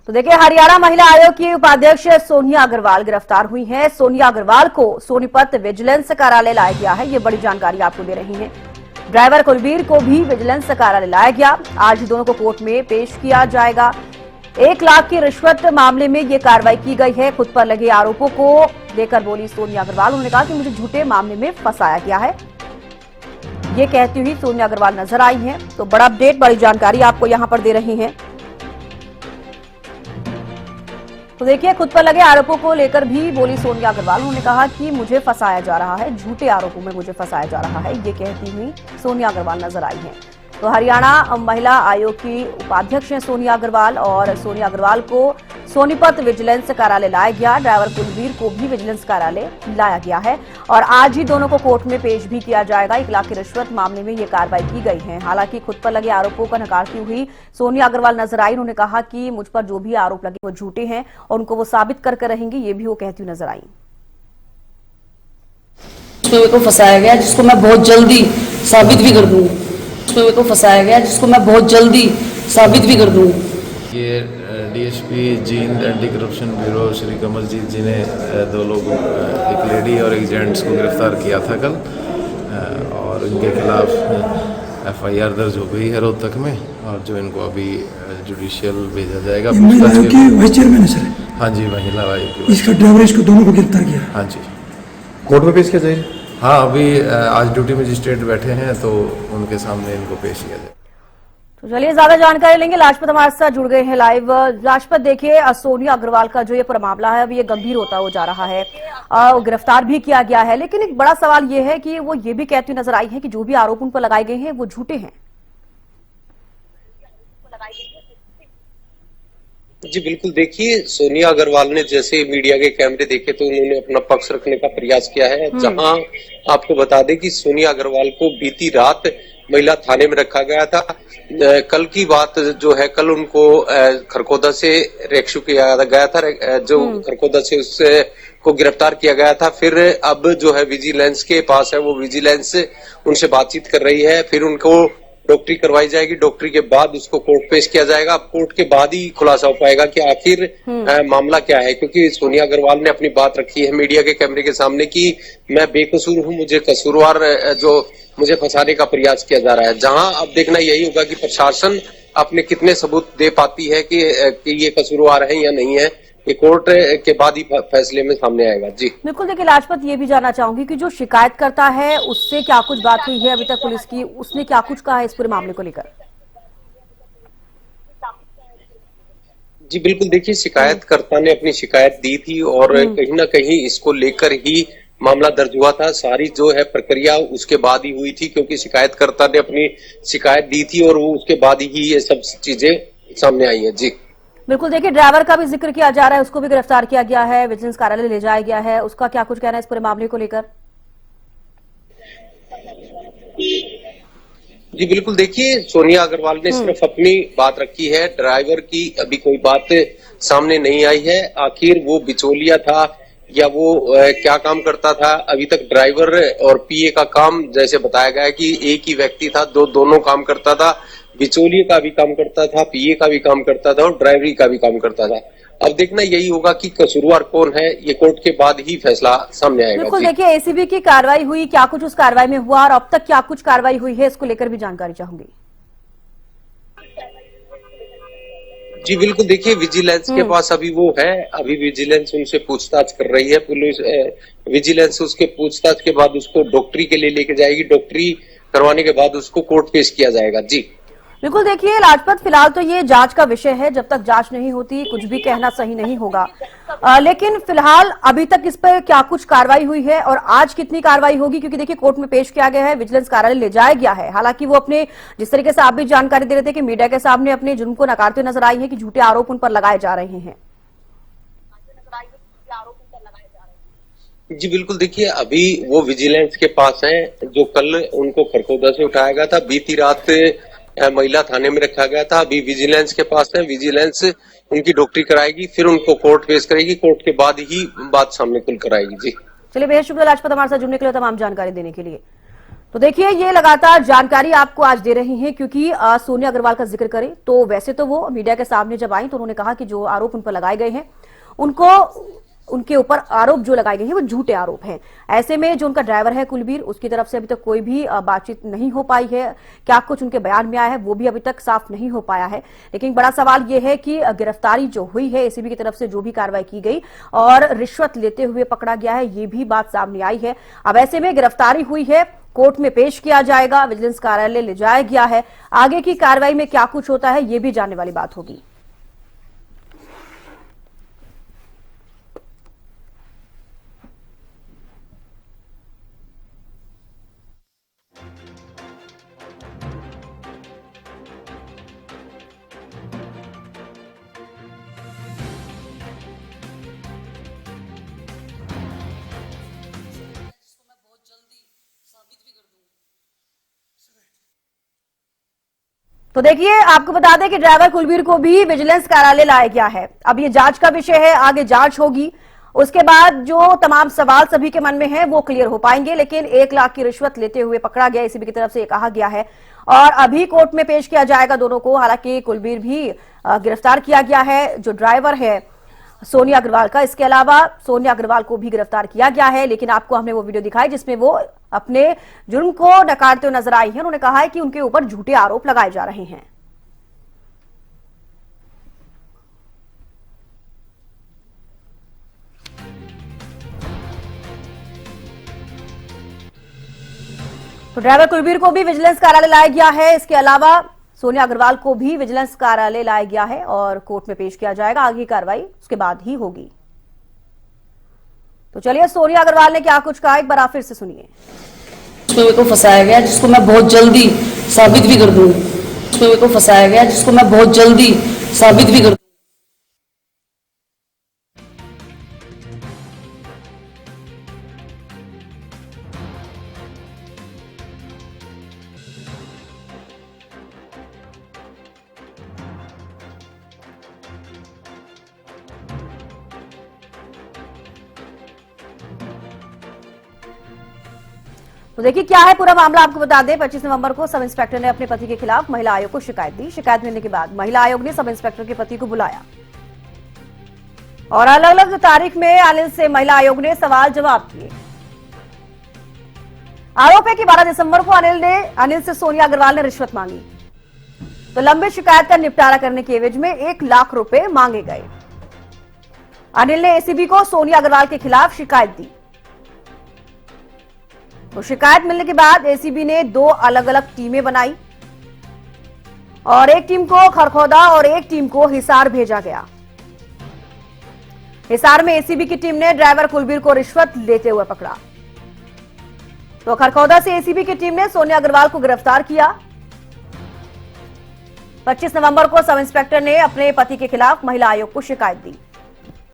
तो देखिए, हरियाणा महिला आयोग की उपाध्यक्ष सोनिया अग्रवाल गिरफ्तार हुई हैं। सोनिया अग्रवाल को सोनीपत विजिलेंस कार्यालय लाया गया है, ये बड़ी जानकारी आपको दे रही हैं। ड्राइवर कुलबीर को भी विजिलेंस कार्यालय लाया गया। आज दोनों को कोर्ट में पेश किया जाएगा। 1 लाख की रिश्वत मामले में ये कार्रवाई की गई है। खुद पर लगे आरोपों को लेकर बोली सोनिया अग्रवाल। उन्होंने कहा कि मुझे झूठे मामले में फंसाया गया है, ये कहती हुई सोनिया अग्रवाल नजर आई हैं। तो बड़ा अपडेट, बड़ी जानकारी आपको यहां पर दे रही हैं। तो देखिए, खुद पर लगे आरोपों को लेकर भी बोली सोनिया अग्रवाल। उन्होंने कहा कि मुझे फंसाया जा रहा है, झूठे आरोपों में मुझे फंसाया जा रहा है, ये कहती हुई सोनिया अग्रवाल नजर आई हैं। तो हरियाणा महिला आयोग की उपाध्यक्ष हैं सोनिया अग्रवाल, और सोनिया अग्रवाल को सोनीपत विजिलेंस कार्यालय लाया गया। ड्राइवर कुलबीर को भी विजिलेंस कार्यालय लाया गया है और आज ही दोनों को कोर्ट में पेश भी किया जाएगा। 1 लाख की रिश्वत मामले में ये कार्रवाई की गई है। हालांकि खुद पर लगे आरोपों का नकारती हुई सोनिया अग्रवाल नजर आई। उन्होंने कहा कि मुझ पर जो भी आरोप लगे वो झूठे हैं और उनको वो साबित करके रहेंगी, ये भी वो कहती हुई नजर आई। को फंसाया गया जिसको मैं बहुत जल्दी साबित भी कर दूंगा। को फंसाया गया जिसको मैं बहुत जल्दी साबित भी कर दूंगा। ये DSP Jind anti corruption bureau Shri Kamaljeet ji ने 2 लोगों, एक लेडी और एक जेंट्स को गिरफ्तार किया था कल, और इनके खिलाफ एफआईआर दर्ज हो गई है रोहतक में, और जो इनको अभी जुडिशियल भेजा जाएगा। वाइस चेयरमैन है सर? हाँ जी, महिला आयोग। इसका ड्राइवर, इसको दोनों को गिरफ्तार किया? हाँ जी। कोर्ट में पेश किया जाएगा? हाँ, अभी आज ड्यूटी मजिस्ट्रेट बैठे हैं तो उनके सामने इनको पेश किया जाए। तो चलिए, ज्यादा जानकारी लेंगे। लाजपत हमारे साथ जुड़ गए हैं लाइव। लाजपत, देखिए, सोनिया अग्रवाल का जो ये पूरा मामला है अभी ये गंभीर होता हो जा रहा है। गिरफ्तार भी किया गया है, लेकिन एक बड़ा सवाल ये है कि वो ये भी कहती नजर आई है कि जो भी आरोप उन पर लगाए गए हैं वो झूठे हैं। जी बिल्कुल, देखिए, सोनिया अग्रवाल ने जैसे मीडिया के कैमरे देखे तो उन्होंने अपना पक्ष रखने का प्रयास किया है। जहां आपको बता दें कि सोनिया अग्रवाल को बीती रात महिला थाने में रखा गया था। कल की बात जो है, कल उनको खरखोदा से रेस्क्यू किया गया था, जो खरखोदा से उससे को गिरफ्तार किया गया था। फिर अब जो है विजिलेंस के पास है, वो विजिलेंस उनसे बातचीत कर रही है। फिर उनको डॉक्टरी करवाई जाएगी, डॉक्टरी के बाद उसको कोर्ट पेश किया जाएगा। अब कोर्ट के बाद ही खुलासा हो पाएगा कि आखिर मामला क्या है, क्योंकि सोनिया अग्रवाल ने अपनी बात रखी है मीडिया के कैमरे के सामने कि मैं बेकसूर हूं, मुझे कसूरवार जो मुझे फंसाने का प्रयास किया जा रहा है। जहां अब देखना यही होगा कि प्रशासन अपने कितने सबूत दे पाती है कि ये कसूरवार है या नहीं है। ये कोर्ट के बाद ही फैसले में सामने आएगा। जी बिल्कुल। देखिए लाजपत, ये भी जानना चाहूंगी कि जो शिकायत करता है उससे क्या कुछ बात हुई है अभी तक पुलिस की, उसने क्या कुछ कहा है इस पूरे मामले को लेकर? जी बिल्कुल, देखिए, शिकायतकर्ता ने अपनी शिकायत दी थी और कहीं ना कहीं इसको लेकर ही मामला दर्ज हुआ था। सारी जो है प्रक्रिया उसके बाद ही हुई थी, क्योंकि शिकायतकर्ता ने अपनी शिकायत दी थी और वो उसके बाद ही ये सब चीजें सामने आई है। जी बिल्कुल। देखिए, ड्राइवर का भी जिक्र किया जा रहा है, उसको भी गिरफ्तार किया गया है, विजिलेंस कार्यालय ले जाया गया है। उसका क्या कुछ कहना है इस पूरे मामले को लेकर? जी बिल्कुल, देखिए, सोनिया अग्रवाल ने सिर्फ अपनी बात रखी है, ड्राइवर की अभी कोई बात सामने नहीं आई है। आखिर वो बिचौलिया था या वो क्या काम करता था, अभी तक ड्राइवर और पीए का काम जैसे बताया गया है कि एक ही व्यक्ति था, दोनों काम करता था। बिचौलिए का भी काम करता था, पीए का भी काम करता था और ड्राइवरी का भी काम करता था। अब देखना यही होगा कि कसूरवार कौन है, ये कोर्ट के बाद ही फैसला सामने आएगा। बिल्कुल। देखिए, एसीबी की कार्रवाई हुई, क्या कुछ उस कार्रवाई में हुआ और अब तक क्या कुछ कार्रवाई हुई है, इसको लेकर भी जानकारी चाहूंगी। जी बिल्कुल, देखिए, विजिलेंस के पास अभी वो है, अभी विजिलेंस उनसे पूछताछ कर रही है। पुलिस विजिलेंस उसके पूछताछ के बाद उसको डॉक्टरी के लिए लेके जाएगी। डॉक्टरी करवाने के बाद उसको कोर्ट पेश किया जाएगा। जी बिल्कुल। देखिए लाजपत, फिलहाल तो ये जांच का विषय है, जब तक जांच नहीं होती कुछ भी कहना सही नहीं होगा। लेकिन फिलहाल अभी तक इस पर क्या कुछ कार्रवाई हुई है और आज कितनी कार्रवाई होगी? क्योंकि देखिए, कोर्ट में पेश किया गया है, विजिलेंस कार्यालय ले जाया गया है। हालांकि वो अपने, जिस तरीके से आप भी जानकारी दे रहे थे कि मीडिया के सामने अपने जुर्म को नकारते नजर आई है कि झूठे आरोप उन पर लगाए जा रहे हैं। जी बिल्कुल, देखिए, अभी वो विजिलेंस के पास है, जो कल उनको खरखोदा से उठाया गया था, बीती रात महिला थाने में रखा गया था। अभी विजिलेंस के पास है, विजिलेंस उनकी डॉक्टरी कराएगी, फिर उनको कोर्ट पेश करेगी। कोर्ट के बाद ही बात सामने खुल कर आएगी। जी चलिए, बेहद शुक्रिया लाजपत हमारे साथ जुड़ने के लिए, तमाम जानकारी देने के लिए। तो देखिए, ये लगातार जानकारी आपको आज दे रही हैं क्योंकि सोनिया अग्रवाल का जिक्र करें तो वैसे तो वो मीडिया के सामने जब आई तो उन्होंने कहा कि जो आरोप उन पर लगाए गए हैं उनके ऊपर आरोप जो लगाए गए हैं वो झूठे आरोप हैं। ऐसे में जो उनका ड्राइवर है कुलबीर, उसकी तरफ से अभी तक कोई भी बातचीत नहीं हो पाई है। क्या कुछ उनके बयान में आया है वो भी अभी तक साफ नहीं हो पाया है। लेकिन बड़ा सवाल ये है कि गिरफ्तारी जो हुई है एसीबी की तरफ से, जो भी कार्रवाई की गई और रिश्वत लेते हुए पकड़ा गया है, ये भी बात सामने आई है। अब ऐसे में गिरफ्तारी हुई है, कोर्ट में पेश किया जाएगा, विजिलेंस कार्यालय ले जाया गया है। आगे की कार्रवाई में क्या कुछ होता है ये भी जानने वाली बात होगी। तो देखिए, आपको बता दें कि ड्राइवर कुलबीर को भी विजिलेंस कार्यालय लाया गया है। अब ये जांच का विषय है, आगे जांच होगी, उसके बाद जो तमाम सवाल सभी के मन में हैं वो क्लियर हो पाएंगे। लेकिन 1 लाख की रिश्वत लेते हुए पकड़ा गया, एसीबी की तरफ से ये कहा गया है और अभी कोर्ट में पेश किया जाएगा दोनों को। हालांकि कुलबीर भी गिरफ्तार किया गया है, जो ड्राइवर है सोनिया अग्रवाल का। इसके अलावा सोनिया अग्रवाल को भी गिरफ्तार किया गया है। लेकिन आपको हमने वो वीडियो दिखाई जिसमें वो अपने जुर्म को नकारते हुए नजर आई है। उन्होंने कहा है कि उनके ऊपर झूठे आरोप लगाए जा रहे हैं। तो ड्राइवर कुलबीर को भी विजिलेंस कार्यालय लाया गया है। इसके अलावा सोनिया अग्रवाल को भी विजिलेंस कार्यालय लाया गया है और कोर्ट में पेश किया जाएगा। आगे की कार्रवाई उसके बाद ही होगी। तो चलिए, सोनिया अग्रवाल ने क्या कुछ कहा एक बार आप फिर से सुनिए। मेरे को फंसाया गया जिसको मैं बहुत जल्दी साबित भी कर दूंगी। मेरे को फंसाया गया जिसको मैं बहुत जल्दी साबित भी कर दूंगी। तो देखिए, क्या है पूरा मामला आपको बता दें। 25 नवंबर को सब इंस्पेक्टर ने अपने पति के खिलाफ महिला आयोग को शिकायत दी। शिकायत मिलने के बाद महिला आयोग ने सब इंस्पेक्टर के पति को बुलाया और अलग अलग तारीख में अनिल से महिला आयोग ने सवाल जवाब किए। आरोप है कि 12 दिसंबर को अनिल से सोनिया अग्रवाल ने रिश्वत मांगी, तो लंबित शिकायत का निपटारा करने के एवज में 1 लाख रुपए मांगे गए। अनिल ने एसीबी को सोनिया अग्रवाल के खिलाफ शिकायत दी। तो शिकायत मिलने के बाद एसीबी ने 2 अलग अलग टीमें बनाई और एक टीम को खरखौदा और एक टीम को हिसार भेजा गया। हिसार में एसीबी की टीम ने ड्राइवर कुलबीर को रिश्वत लेते हुए पकड़ा। तो खरखौदा से एसीबी की टीम ने सोनिया अग्रवाल को गिरफ्तार किया। 25 नवंबर को सब इंस्पेक्टर ने अपने पति के खिलाफ महिला आयोग को शिकायत दी।